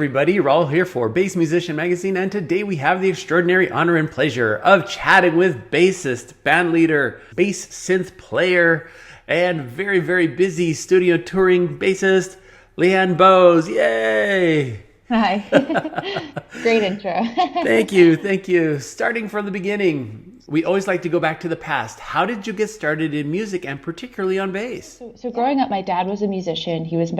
everybody. Raul here for Bass Musician Magazine, and today we have the extraordinary honor and pleasure of chatting with bassist, bandleader, bass synth player, and very, very busy studio touring bassist, Leanne Bowes. Yay! Hi. Great intro. Thank you. Starting from the beginning, we always like to go back to the past. How did you get started in music, and particularly on bass? So growing up, my dad was a musician. He was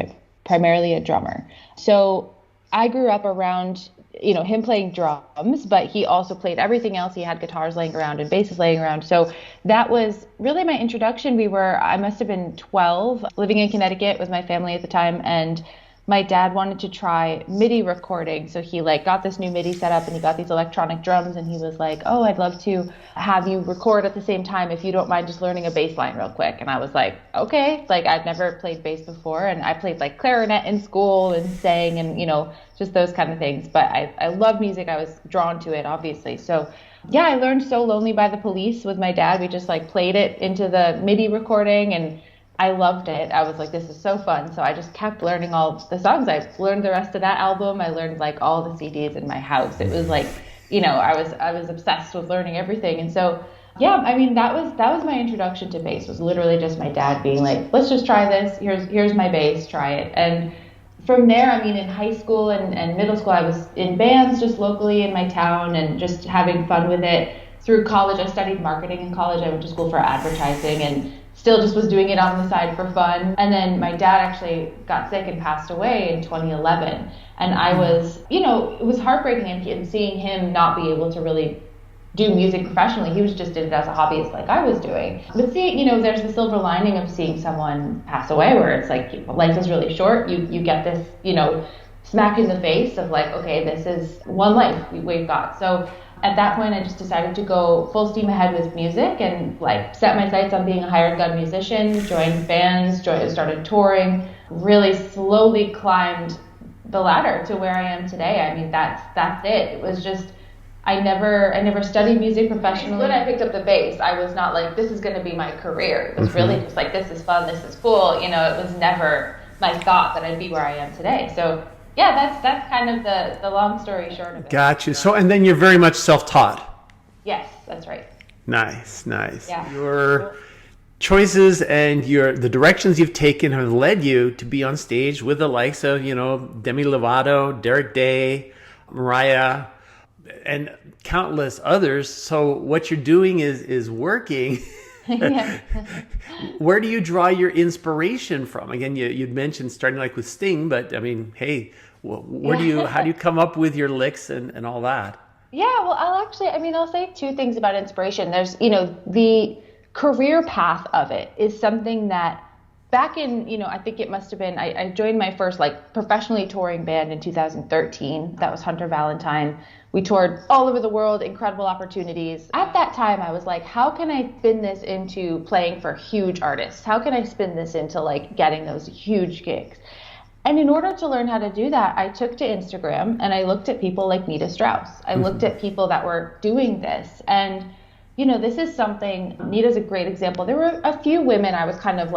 primarily a drummer. So I grew up around, him playing drums, but he also played everything else. He had guitars laying around and basses laying around. So that was really my introduction. I must have been 12, living in Connecticut with my family at the time, and my dad wanted to try MIDI recording. So he got this new MIDI setup, and he got these electronic drums, and he was like, "Oh, I'd love to have you record at the same time if you don't mind just learning a bass line real quick." And I was like, okay. I'd never played bass before, and I played clarinet in school and sang and, just those kind of things. But I love music. I was drawn to it, obviously. So yeah, I learned So Lonely by the Police with my dad. We just played it into the MIDI recording, and I loved it. I was like, this is so fun. So I just kept learning all the songs. I learned the rest of that album. I learned all the CDs in my house. It was I was obsessed with learning everything. And so, yeah, that was my introduction to bass, was literally just my dad being like, let's just try this. Here's my bass, try it. And from there, in high school and middle school, I was in bands just locally in my town and just having fun with it. Through college, I studied marketing in college. I went to school for advertising and still just was doing it on the side for fun. And then my dad actually got sick and passed away in 2011. And I was, it was heartbreaking and seeing him not be able to really do music professionally. He just did it as a hobbyist like I was doing. But seeing, there's the silver lining of seeing someone pass away, where it's life is really short. You get this, smack in the face of okay, this is one life we've got. So at that point, I just decided to go full steam ahead with music and set my sights on being a hired gun musician, joined bands, started touring, really slowly climbed the ladder to where I am today. That's it. It was just, I never studied music professionally. When I picked up the bass, I was not this is going to be my career. It was really just this is fun, this is cool. It was never my thought that I'd be where I am today. So yeah, that's kind of the long story short of it. Gotcha. So, and then you're very much self-taught. Yes, that's right. Nice. Yeah. Your choices and the directions you've taken have led you to be on stage with the likes of, Demi Lovato, Derek Day, Mariah, and countless others. So what you're doing is working. Yeah. Where do you draw your inspiration from? Again, you'd mentioned starting with Sting, but hey, how do you come up with your licks and all that? Yeah, well, I'll say two things about inspiration. There's, the career path of it is something that back in, I think it must have been, I joined my first professionally touring band in 2013. That was Hunter Valentine. We toured all over the world, incredible opportunities. At that time, I was like, how can I spin this into playing for huge artists? How can I spin this into getting those huge gigs? And in order to learn how to do that, I took to Instagram and I looked at people like Nita Strauss. I looked at people that were doing this. And, this is something, Nita's a great example. There were a few women I was kind of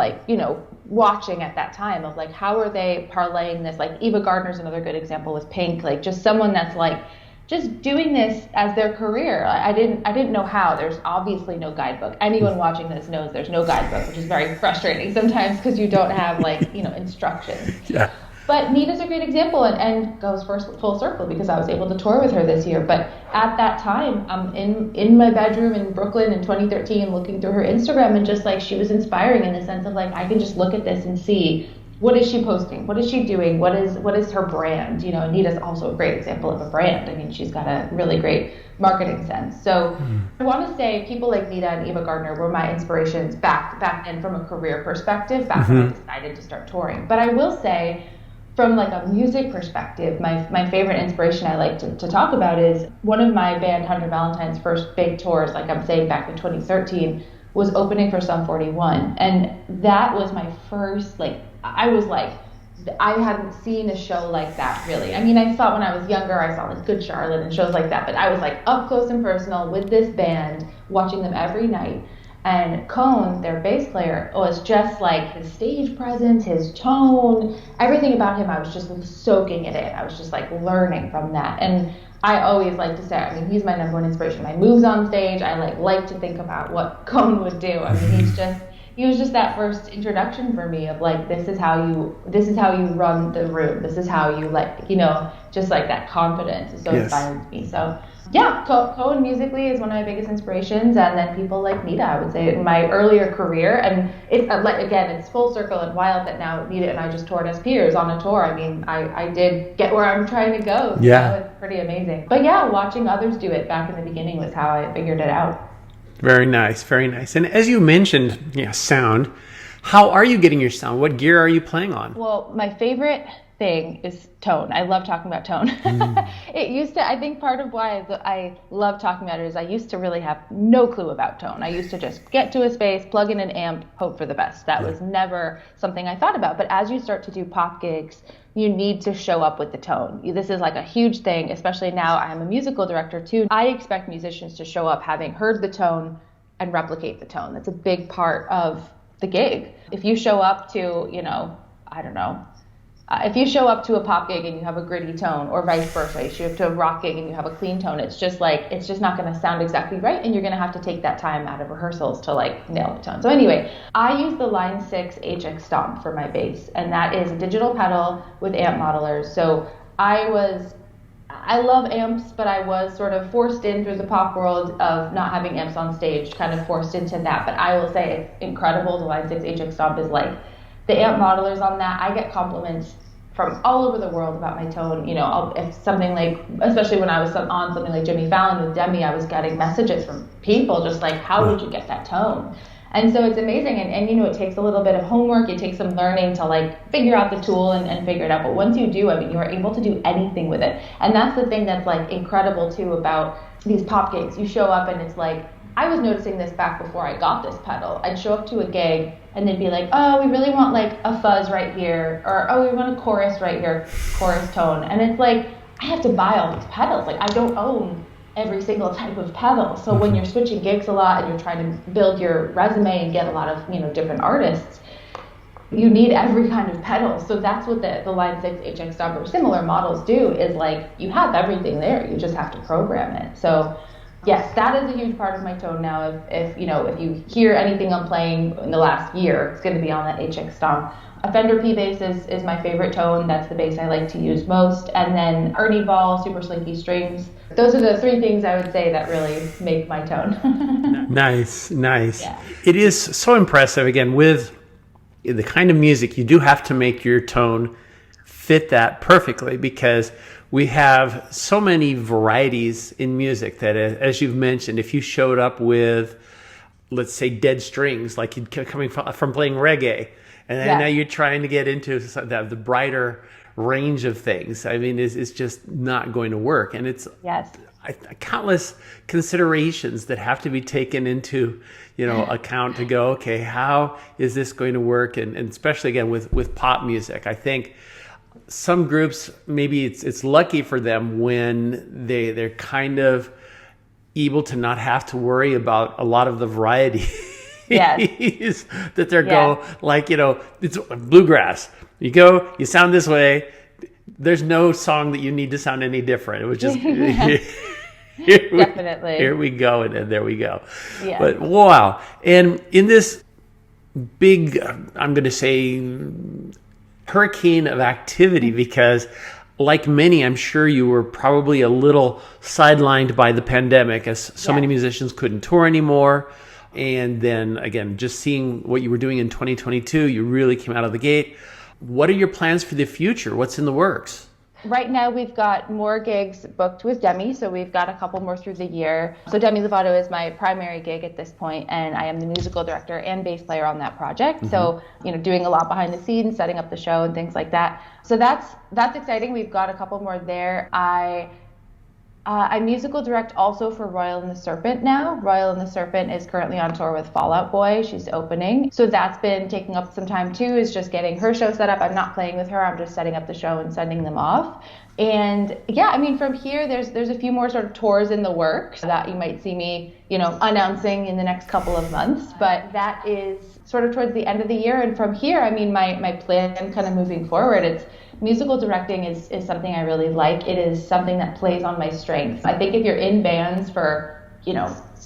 watching at that time of how are they parlaying this? Eva Gardner's another good example with Pink, just someone that's just doing this as their career. I didn't know how. There's obviously no guidebook. Anyone watching this knows there's no guidebook, which is very frustrating sometimes because you don't have instructions. Yeah. But Nita's a great example and goes full circle because I was able to tour with her this year. But at that time, I'm in my bedroom in Brooklyn in 2013 looking through her Instagram, and just she was inspiring in the sense of I can just look at this and see, what is she posting? What is she doing? What is her brand? Nita's also a great example of a brand. She's got a really great marketing sense. So I want to say people like Nita and Eva Gardner were my inspirations back then from a career perspective, back when I decided to start touring. But I will say, from a music perspective, my favorite inspiration I like to talk about is one of my band, Hunter Valentine's first big tours, I'm saying back in 2013, was opening for Sum 41. And that was my first, I hadn't seen a show like that, really. I saw when I was younger, I saw Good Charlotte and shows like that, but I was up close and personal with this band, watching them every night. And Cone, their bass player, was just like his stage presence, his tone, everything about him. I was just soaking it in. I was just like learning from that. And I always like to say, I mean, he's my number one inspiration. My moves on stage, I like to think about what Cone would do. I mean, he was just that first introduction for me of like, this is how you run the room. This is how you just like that confidence is so inspiring to me. So yeah, Cohen musically is one of my biggest inspirations, and then people like Nita, I would say, in my earlier career. And it's full circle and wild that now Nita and I just toured as peers on a tour. I mean, I did get where I'm trying to go. So it's pretty amazing. But yeah, watching others do it back in the beginning was how I figured it out. Very nice, very nice. And as you mentioned, sound, how are you getting your sound? What gear are you playing on? Well, my favorite thing is tone. I love talking about tone. I think part of why I love talking about it is I used to really have no clue about tone. I used to just get to a space, plug in an amp, hope for the best. That was never something I thought about. But as you start to do pop gigs, you need to show up with the tone. This is like a huge thing, especially now I'm a musical director too. I expect musicians to show up having heard the tone and replicate the tone. That's a big part of the gig. If you show up to, if you show up to a pop gig and you have a gritty tone, or vice versa, you show up to a rock gig and you have a clean tone, it's just not going to sound exactly right, and you're going to have to take that time out of rehearsals to like nail the tone. So anyway, I use the Line 6 HX Stomp for my bass, and that is a digital pedal with amp modelers. So I love amps, but I was sort of forced in through the pop world of not having amps on stage, kind of forced into that. But I will say it's incredible. The Line 6 HX Stomp is like, the amp modelers on that, I get compliments from all over the world about my tone. If something like, especially when I was on something like Jimmy Fallon with Demi, I was getting messages from people just like, how did you get that tone? And so it's amazing. And it takes a little bit of homework. It takes some learning to like figure out the tool and figure it out. But once you do, I mean, you are able to do anything with it. And that's the thing that's like incredible too about these pop gigs. You show up and it's like, I was noticing this back before I got this pedal. I'd show up to a gig and they'd be like, oh, we really want like a fuzz right here, or oh, we want a chorus right here, chorus tone. And it's like, I have to buy all these pedals. Like, I don't own every single type of pedal. So when you're switching gigs a lot and you're trying to build your resume and get a lot of, different artists, you need every kind of pedal. So that's what the Line 6 HX Stomp or similar models do, is like, you have everything there. You just have to program it. So yes, that is a huge part of my tone now. If you hear anything I'm playing in the last year, it's going to be on that HX Stomp. A Fender P bass is my favorite tone. That's the bass I like to use most. And then Ernie Ball, super slinky strings. Those are the three things I would say that really make my tone. Nice. Yeah. It is so impressive. Again, with the kind of music, you do have to make your tone fit that perfectly, because we have so many varieties in music that, as you've mentioned, if you showed up with, let's say, dead strings, like you'd coming from playing reggae, and then now you're trying to get into the brighter range of things, I mean, it's just not going to work. And it's countless considerations that have to be taken into account to go, okay, how is this going to work? And especially, again, with pop music, I think some groups, maybe it's lucky for them when they're kind of able to not have to worry about a lot of the variety that they're go, like, it's bluegrass. You go, you sound this way. There's no song that you need to sound any different. It was just definitely. Here we go, and there we go. Yeah. But wow. And in this big, I'm going to say, hurricane of activity, because like many, I'm sure you were probably a little sidelined by the pandemic, as so many musicians couldn't tour anymore. And then again, just seeing what you were doing in 2022, you really came out of the gate. What are your plans for the future? What's in the works? Right now, we've got more gigs booked with Demi, so we've got a couple more through the year. So Demi Lovato is my primary gig at this point, and I am the musical director and bass player on that project. Mm-hmm. So, doing a lot behind the scenes, setting up the show and things like that. So that's exciting. We've got a couple more there. I musical direct also for Royal and the Serpent now. Royal and the Serpent is currently on tour with Fall Out Boy. She's opening. So that's been taking up some time too, is just getting her show set up. I'm not playing with her. I'm just setting up the show and sending them off. And yeah, I mean, from here, there's a few more sort of tours in the works that you might see me, announcing in the next couple of months. But that is sort of towards the end of the year. And from here, I mean, my plan kind of moving forward, it's musical directing is something I really like. It is something that plays on my strengths. I think if you're in bands for,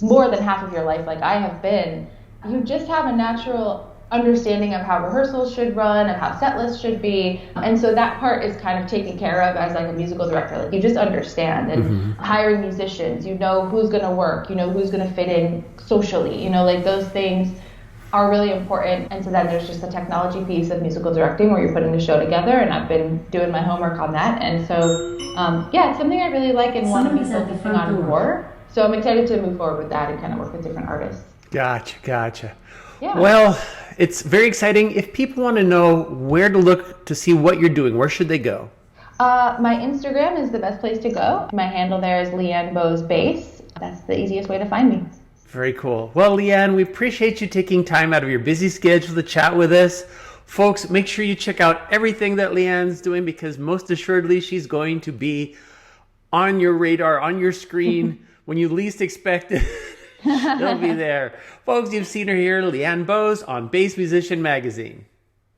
more than half of your life, like I have been, you just have a natural understanding of how rehearsals should run, of how set lists should be. And so that part is kind of taken care of as like a musical director. Like you just understand, and hiring musicians, who's going to work, who's going to fit in socially, like those things are really important. And so then there's just the technology piece of musical directing where you're putting the show together, and I've been doing my homework on that. And so, it's something I really like and want to be focusing on more. So I'm excited to move forward with that and kind of work with different artists. Gotcha. Yeah. Well, it's very exciting. If people want to know where to look to see what you're doing, where should they go? My Instagram is the best place to go. My handle there is Leanne Bowes Bass. That's the easiest way to find me. Very cool. Well, Leanne, we appreciate you taking time out of your busy schedule to chat with us. Folks, make sure you check out everything that Leanne's doing, because most assuredly she's going to be on your radar, on your screen when you least expect it. They'll be there. Folks, you've seen her here, Leanne Bowes on Bass Musician Magazine.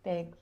Thanks.